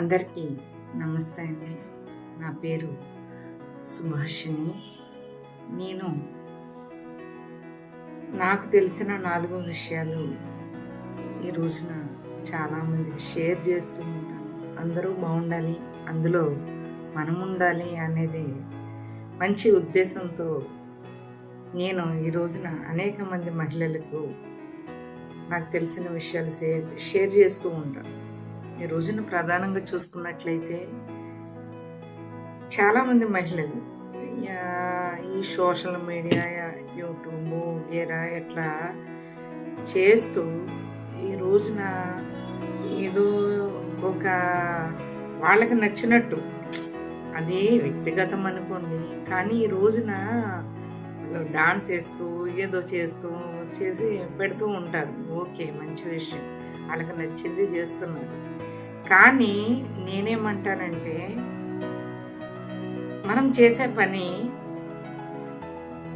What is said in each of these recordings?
అందరికీ నమస్తే అండి. నా పేరు సుభాషిణి. నేను నాకు తెలిసిన 4 విషయాలు ఈ రోజున చాలామందికి షేర్ చేస్తూ ఉంటాను. అందరూ బాగుండాలి, అందులో మనం ఉండాలి అనేది మంచి ఉద్దేశంతో నేను ఈ రోజున అనేక మంది మహిళలకు నాకు తెలిసిన విషయాలు షేర్ చేస్తూ ఉంటాను. ఈ రోజున ప్రధానంగా చూసుకున్నట్లయితే చాలామంది మహిళలు ఈ సోషల్ మీడియా, యూట్యూబ్ వగేరా ఇట్లా చేస్తూ ఈ రోజున ఏదో ఒక వాళ్ళకి నచ్చినట్టు, అది వ్యక్తిగతం అనుకోండి, కానీ ఈ రోజున డాన్స్ వేస్తూ ఏదో చేసి పెడుతూ ఉంటారు. ఓకే, మంచి విషయం, వాళ్ళకి నచ్చింది చేస్తున్నారు. కానీ నేనేమంటానంటే, మనం చేసే పని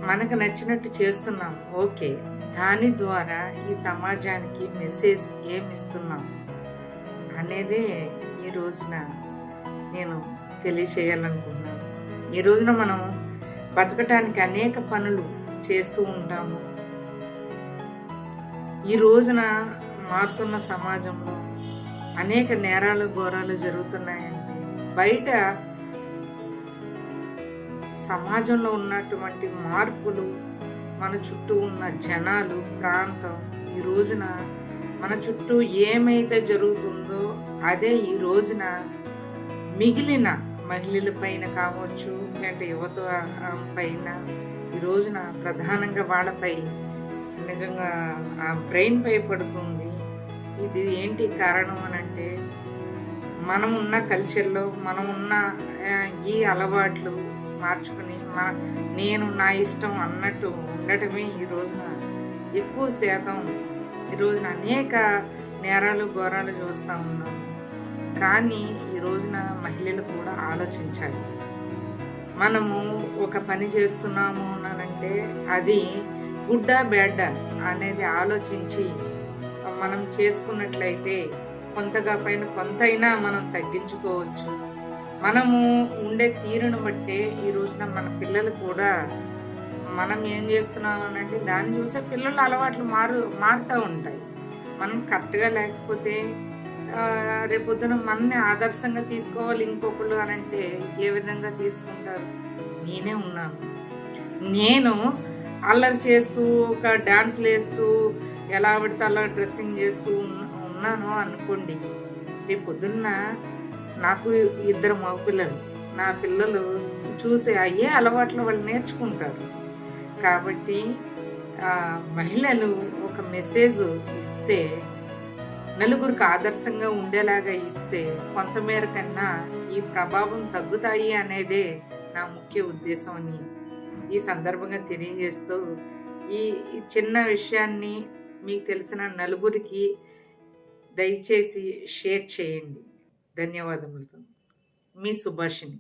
మనకు నచ్చినట్టు చేస్తున్నాం, ఓకే, దాని ద్వారా ఈ సమాజానికి మెసేజ్ ఏమిస్తున్నాం అనేదే ఈ రోజున నేను తెలియచేయాలనుకుంటున్నాను. ఈ రోజున మనం బతకటానికి అనేక పనులు చేస్తూ ఉంటాము. ఈ రోజున మారుతున్న సమాజంలో అనేక నేరాలు ఘోరాలు జరుగుతున్నాయంటే, బయట సమాజంలో ఉన్నటువంటి మార్పులు, మన చుట్టూ ఉన్న జనాలు, ప్రాంతం, ఈ రోజున మన చుట్టూ ఏమైతే జరుగుతుందో అదే ఈ రోజున మిగిలిన మహిళల పైన కావచ్చు, లేదంటే యువత పైన ఈ రోజున ప్రధానంగా వాళ్ళపై నిజంగా ఆ బ్రెయిన్ పై పడుతుంది. ఇది ఏంటి కారణం అని అంటే, మనమున్న కల్చర్లో మనమున్న ఈ అలవాట్లు మార్చుకుని నేను నా ఇష్టం అన్నట్టు ఉండటమే ఈ రోజున ఎక్కువ శాతం ఈ రోజున అనేక నేరాలు ఘోరాలు చూస్తూ ఉన్నాం. కానీ ఈ రోజున మహిళలు కూడా ఆలోచించాలి. మనము ఒక పని చేస్తున్నాము అనంటే అది గుడ్డా బ్యాడ్డా అనేది ఆలోచించి మనం చేసుకున్నట్లయితే కొంతైనా మనం తగ్గించుకోవచ్చు. మనము ఉండే తీరును బట్టే ఈ రోజున మన పిల్లలు కూడా మనం ఏం చేస్తున్నాం అనంటే దాన్ని చూసే పిల్లల అలవాట్లు మారుతూ ఉంటాయి. మనం కరెక్ట్గా లేకపోతే రేపొద్దున మనని ఆదర్శంగా తీసుకోవాలి ఇంకొకళ్ళు అనంటే ఏ విధంగా తీసుకుంటారు? నేనే ఉన్నాను, నేను అల్లరి చేస్తూ ఒక డాన్స్లు వేస్తూ ఎలా పడితే అలా డ్రెస్సింగ్ చేస్తూ ఉన్నాను అనుకోండి, రేపు పొద్దున్న నాకు 2 మగపిల్లలు, నా పిల్లలు చూసే అయ్యే అలవాట్లు వాళ్ళు నేర్చుకుంటారు. కాబట్టి మహిళలు ఒక మెసేజ్ ఇస్తే, నలుగురికి ఆదర్శంగా ఉండేలాగా ఇస్తే కొంతమేర కన్నా ఈ ప్రభావం తగ్గుతాయి అనేదే నా ముఖ్య ఉద్దేశం అని ఈ సందర్భంగా తెలియజేస్తూ, ఈ చిన్న విషయాన్ని మీకు తెలిసిన నలుగురికి దయచేసి షేర్ చేయండి. ధన్యవాదములతో మీ సుభాషిణి.